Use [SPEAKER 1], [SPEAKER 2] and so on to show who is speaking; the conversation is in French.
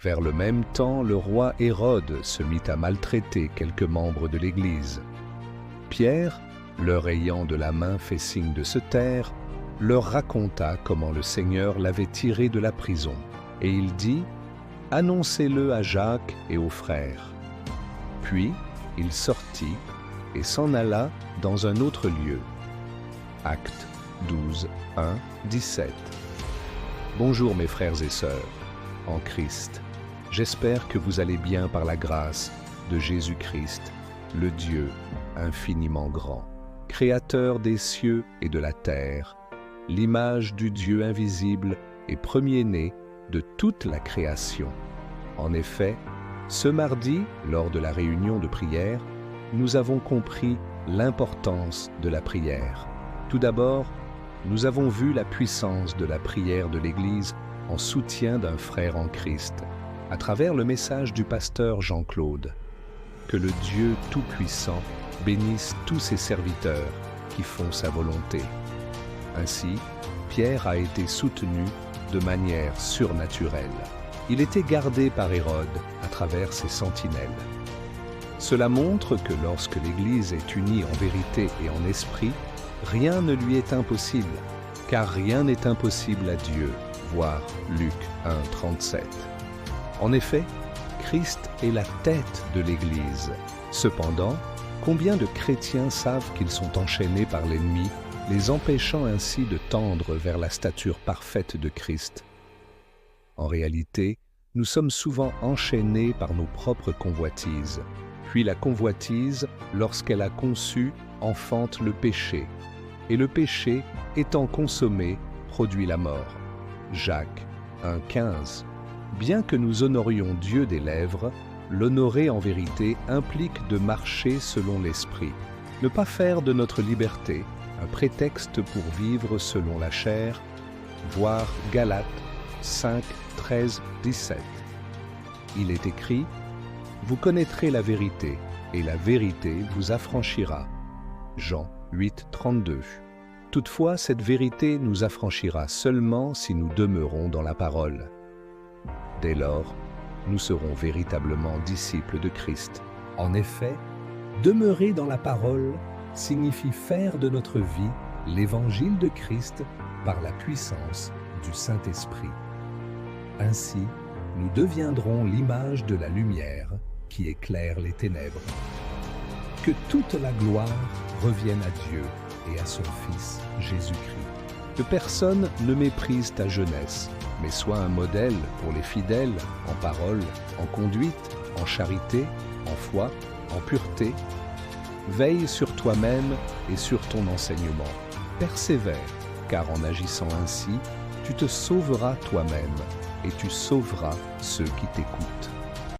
[SPEAKER 1] Vers le même temps, le roi Hérode se mit à maltraiter quelques membres de l'Église. Pierre, leur ayant de la main fait signe de se taire, leur raconta comment le Seigneur l'avait tiré de la prison. Et il dit « Annoncez-le à Jacques et aux frères. » Puis il sortit et s'en alla dans un autre lieu. Actes 12, 1, 17. Bonjour mes frères et sœurs, en Christ. J'espère que vous allez bien par la grâce de Jésus-Christ, le Dieu infiniment grand, créateur des cieux et de la terre, l'image du Dieu invisible et premier-né de toute la création. En effet, ce mardi, lors de la réunion de prière, nous avons compris l'importance de la prière. Tout d'abord, nous avons vu la puissance de la prière de l'Église en soutien d'un frère en Christ, à travers le message du pasteur Jean-Claude. Que le Dieu Tout-Puissant bénisse tous ses serviteurs qui font sa volonté. Ainsi, Pierre a été soutenu de manière surnaturelle. Il était gardé par Hérode à travers ses sentinelles. Cela montre que lorsque l'Église est unie en vérité et en esprit, rien ne lui est impossible, car rien n'est impossible à Dieu, voir Luc 1, 37. En effet, Christ est la tête de l'Église. Cependant, combien de chrétiens savent qu'ils sont enchaînés par l'ennemi, les empêchant ainsi de tendre vers la stature parfaite de Christ? En réalité, nous sommes souvent enchaînés par nos propres convoitises. Puis la convoitise, lorsqu'elle a conçu, enfante le péché. Et le péché, étant consommé, produit la mort. Jacques 1,15. Bien que nous honorions Dieu des lèvres, l'honorer en vérité implique de marcher selon l'esprit. Ne pas faire de notre liberté un prétexte pour vivre selon la chair, voir Galates 5, 13, 17. Il est écrit « Vous connaîtrez la vérité, et la vérité vous affranchira. » Jean 8, 32. Toutefois, cette vérité nous affranchira seulement si nous demeurons dans la parole. Dès lors, nous serons véritablement disciples de Christ. En effet, demeurer dans la parole signifie faire de notre vie l'évangile de Christ par la puissance du Saint-Esprit. Ainsi, nous deviendrons l'image de la lumière qui éclaire les ténèbres. Que toute la gloire revienne à Dieu et à son Fils Jésus-Christ. Que personne ne méprise ta jeunesse, mais sois un modèle pour les fidèles en parole, en conduite, en charité, en foi, en pureté. Veille sur toi-même et sur ton enseignement. Persévère, car en agissant ainsi, tu te sauveras toi-même et tu sauveras ceux qui t'écoutent.